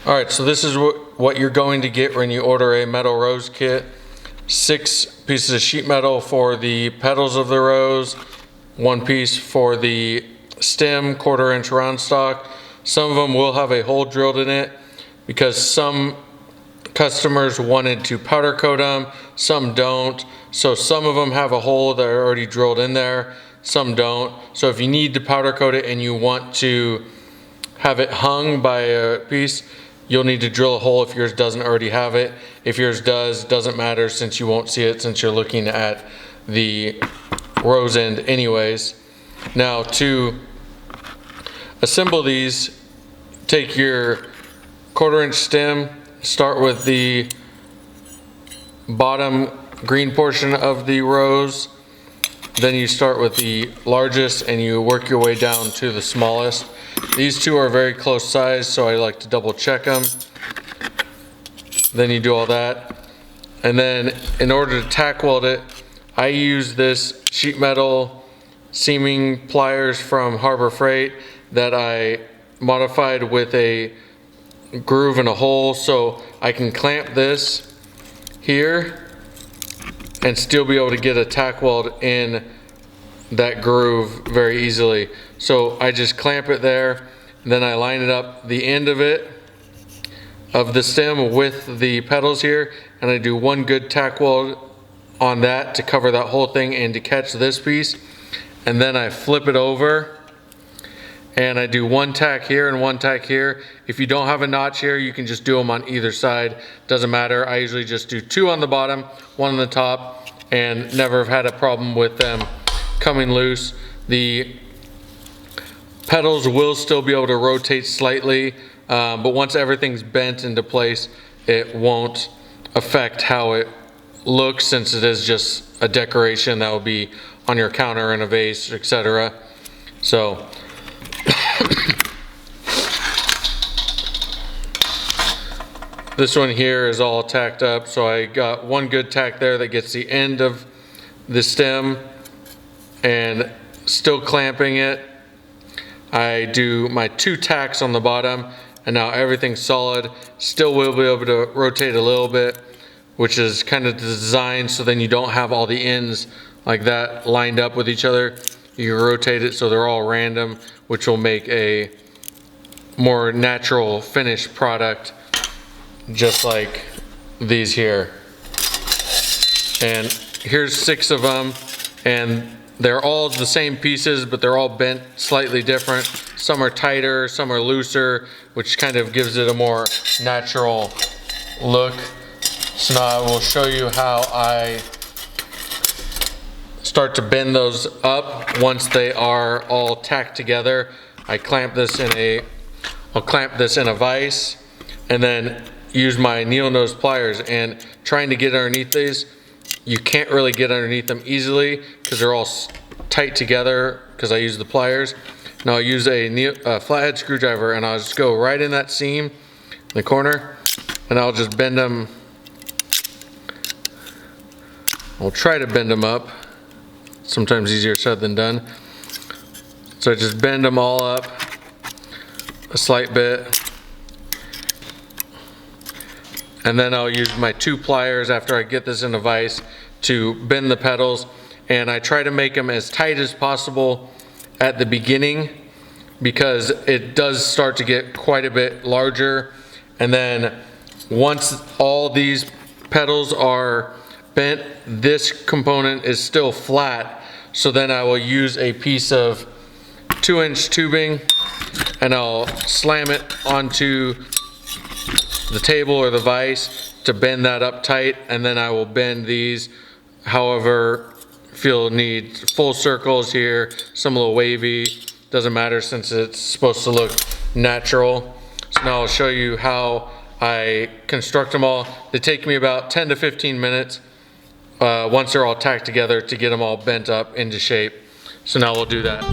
All right, so this is what you're going to get when you order a metal rose kit. 6 pieces of sheet metal for the petals of the rose, 1 piece for the stem, 1/4 inch round stock. Some of them will have a hole drilled in it because some customers wanted to powder coat them, some don't. So some of them have a hole that are already drilled in there, some don't. So if you need to powder coat it and you want to have it hung by a piece, you'll need to drill a hole if yours doesn't already have it. If yours does, doesn't matter since you won't see it since you're looking at the rose end anyways. Now to assemble these, take your 1/4 inch stem, start with the bottom green portion of the rose, then you start with the largest and you work your way down to the smallest. These two are very close size, so I like to double check them. Then you do all that. And then in order to tack weld it, I use this sheet metal seaming pliers from Harbor Freight that I modified with a groove and a hole, so I can clamp this here and still be able to get a tack weld in that groove very easily. So I just clamp it there, and then I line it up the end of it, of the stem with the petals here, and I do 1 good tack weld on that to cover that whole thing and to catch this piece. And then I flip it over and I do 1 tack here and 1 tack here. If you don't have a notch here, you can just do them on either side. Doesn't matter. I usually just do 2 on the bottom, 1 on the top, and never have had a problem with them coming loose. The petals will still be able to rotate slightly, but once everything's bent into place, it won't affect how it looks since it is just a decoration that will be on your counter in a vase, etc. So this one here is all tacked up, so I got 1 good tack there that gets the end of the stem and still clamping it. I do my 2 tacks on the bottom, and now everything's solid. Still will be able to rotate a little bit, which is kind of designed so then you don't have all the ends like that lined up with each other. You rotate it so they're all random, which will make a more natural finished product, just like these here. And here's 6 of them, and they're all the same pieces, but they're all bent slightly different. Some are tighter, some are looser, which kind of gives it a more natural look. So now I will show you how I start to bend those up once they are all tacked together. I'll clamp this in a vise and then use my needle nose pliers, and trying to get underneath these, you can't really get underneath them easily because they're all tight together because I use the pliers. Now I'll use a flathead screwdriver and I'll just go right in that seam in the corner, and I'll just bend them. I'll try to bend them up. Sometimes easier said than done. So I just bend them all up a slight bit. And then I'll use my 2 pliers after I get this in a vise to bend the petals, and I try to make them as tight as possible at the beginning because it does start to get quite a bit larger. And then once all these petals are bent, this component is still flat, so then I will use a piece of 2-inch tubing and I'll slam it onto the table or the vise to bend that up tight, and then I will bend these however feel need. Full circles here, some a little wavy, doesn't matter since it's supposed to look natural. So now I'll show you how I construct them all. They take me about 10 to 15 minutes once they're all tacked together to get them all bent up into shape. So now we'll do that.